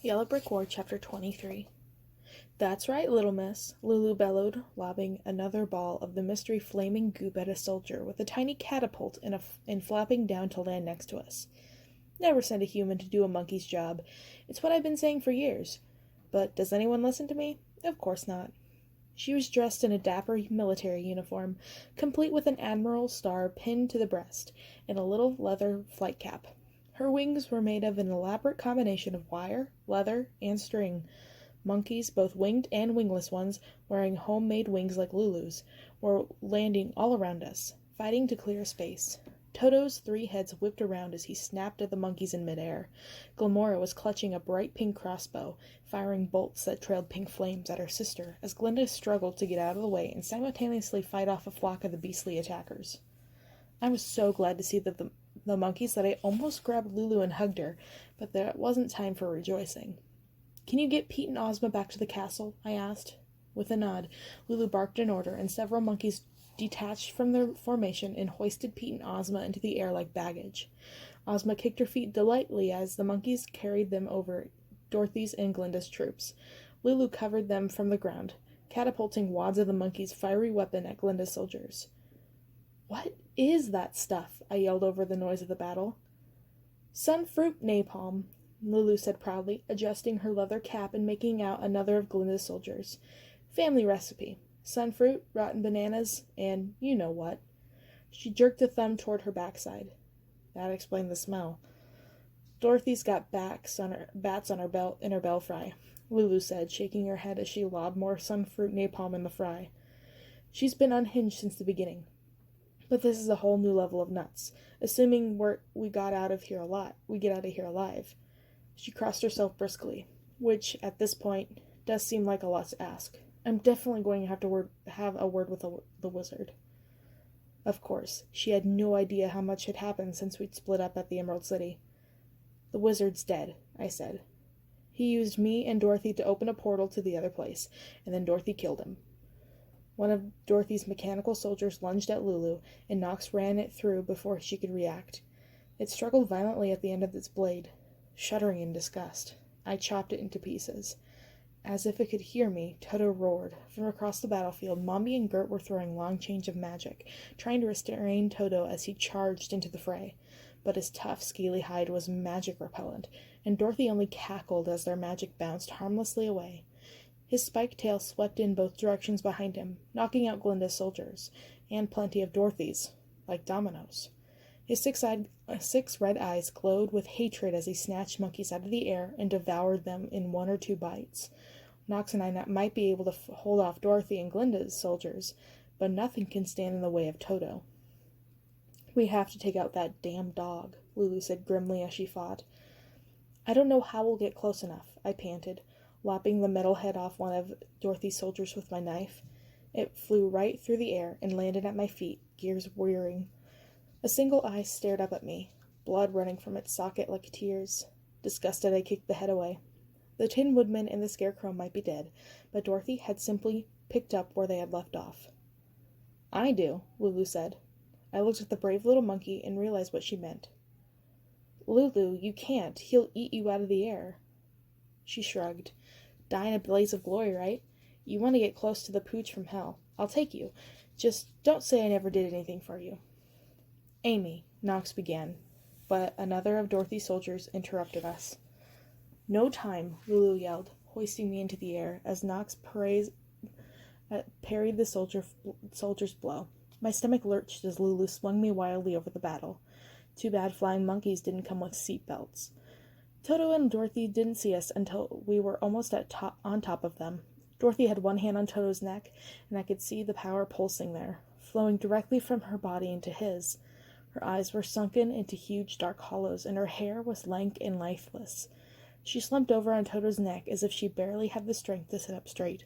Yellow Brick Road, Chapter 23. "That's right, little miss," Lulu bellowed, lobbing another ball of the mystery flaming goop at a soldier with a tiny catapult and flapping down to land next to us. "Never send a human to do a monkey's job. It's what I've been saying for years. But does anyone listen to me? Of course not." She was dressed in a dapper military uniform, complete with an admiral's star pinned to the breast, and a little leather flight cap. Her wings were made of an elaborate combination of wire, leather, and string. Monkeys, both winged and wingless ones, wearing homemade wings like Lulu's, were landing all around us, fighting to clear space. Toto's 3 heads whipped around as he snapped at the monkeys in midair. Glamora was clutching a bright pink crossbow, firing bolts that trailed pink flames at her sister as Glinda struggled to get out of the way and simultaneously fight off a flock of the beastly attackers. I was so glad to see the monkeys that I almost grabbed Lulu and hugged her, but there wasn't time for rejoicing. "Can you get Pete and Ozma back to the castle?" I asked. With a nod, Lulu barked an order, and several monkeys detached from their formation and hoisted Pete and Ozma into the air like baggage. Ozma kicked her feet delightedly as the monkeys carried them over Dorothy's and Glinda's troops. Lulu covered them from the ground, catapulting wads of the monkey's fiery weapon at Glinda's soldiers. "What is that stuff?" I yelled over the noise of the battle. "Sunfruit napalm," Lulu said proudly, adjusting her leather cap and making out another of Glinda's soldiers. "Family recipe. Sunfruit, rotten bananas, and you know what." She jerked a thumb toward her backside. That explained the smell. "Dorothy's got bats on her belt in her belfry," Lulu said, shaking her head as she lobbed more sunfruit napalm in the fry. "She's been unhinged since the beginning. But this is a whole new level of nuts, assuming we get out of here alive." She crossed herself briskly, which, at this point, does seem like a lot to ask. I'm definitely going to have a word with the wizard. Of course, she had no idea how much had happened since we'd split up at the Emerald City. "The wizard's dead," I said. "He used me and Dorothy to open a portal to the other place, and then Dorothy killed him." One of Dorothy's mechanical soldiers lunged at Lulu, and Nox ran it through before she could react. It struggled violently at the end of its blade. Shuddering in disgust, I chopped it into pieces. As if it could hear me, Toto roared. From across the battlefield, Mombi and Gert were throwing long chains of magic, trying to restrain Toto as he charged into the fray. But his tough, scaly hide was magic repellent, and Dorothy only cackled as their magic bounced harmlessly away. His spiked tail swept in both directions behind him, knocking out Glinda's soldiers, and plenty of Dorothy's, like dominoes. His 6 red eyes glowed with hatred as he snatched monkeys out of the air and devoured them in 1 or 2 bites. Nox and I might be able to hold off Dorothy and Glinda's soldiers, but nothing can stand in the way of Toto. "We have to take out that damn dog," Lulu said grimly as she fought. "I don't know how we'll get close enough," I panted, lopping the metal head off one of Dorothy's soldiers with my knife. It flew right through the air and landed at my feet, gears whirring. A single eye stared up at me, blood running from its socket like tears. Disgusted, I kicked the head away. The Tin Woodman and the Scarecrow might be dead, but Dorothy had simply picked up where they had left off. "I do," Lulu said. I looked at the brave little monkey and realized what she meant. "Lulu, you can't. He'll eat you out of the air." She shrugged. "Die in a blaze of glory, right? You want to get close to the pooch from hell. I'll take you. Just don't say I never did anything for you." "Amy," Nox began, but another of Dorothy's soldiers interrupted us. "No time," Lulu yelled, hoisting me into the air as Nox parried the soldier's blow. My stomach lurched as Lulu swung me wildly over the battle. Too bad flying monkeys didn't come with seat belts. Toto and Dorothy didn't see us until we were almost on top of them. Dorothy had one hand on Toto's neck, and I could see the power pulsing there, flowing directly from her body into his. Her eyes were sunken into huge dark hollows, and her hair was lank and lifeless. She slumped over on Toto's neck as if she barely had the strength to sit up straight.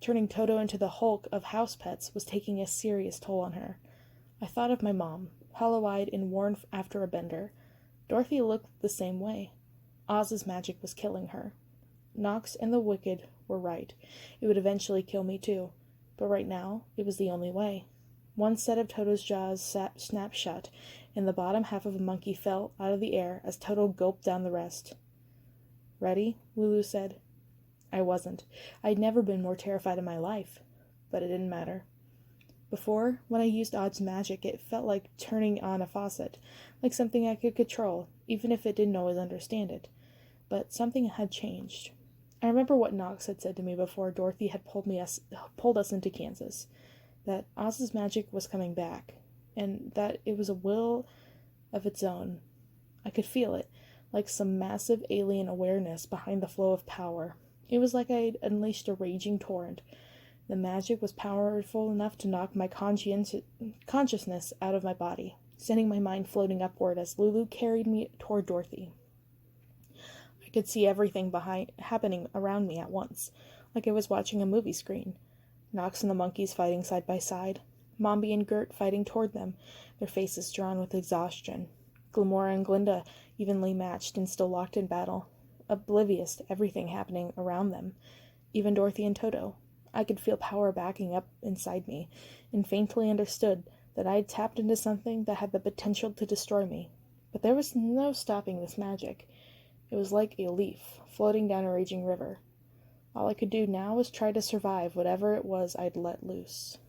Turning Toto into the Hulk of house pets was taking a serious toll on her. I thought of my mom, hollow-eyed and worn after a bender. Dorothy looked the same way. Oz's magic was killing her. Nox and the Wicked were right. It would eventually kill me too. But right now, it was the only way. One set of Toto's jaws snapped shut, and the bottom half of a monkey fell out of the air as Toto gulped down the rest. Ready? Lulu said. I wasn't. I'd never been more terrified in my life. But it didn't matter. Before, when I used Odd's magic, it felt like turning on a faucet, like something I could control, even if it didn't always understand it. But something had changed. I remember what Knox had said to me before Dorothy had pulled us into Kansas, that Oz's magic was coming back, and that it was a will of its own. I could feel it, like some massive alien awareness behind the flow of power. It was like I'd unleashed a raging torrent. The magic was powerful enough to knock my consciousness out of my body, sending my mind floating upward as Lulu carried me toward Dorothy. I could see everything happening around me at once, like I was watching a movie screen. Knox and the monkeys fighting side by side, Mombi and Gert fighting toward them, their faces drawn with exhaustion. Glamora and Glinda evenly matched and still locked in battle, oblivious to everything happening around them, even Dorothy and Toto. I could feel power backing up inside me, and faintly understood that I had tapped into something that had the potential to destroy me. But there was no stopping this magic. It was like a leaf floating down a raging river. All I could do now was try to survive whatever it was I'd let loose.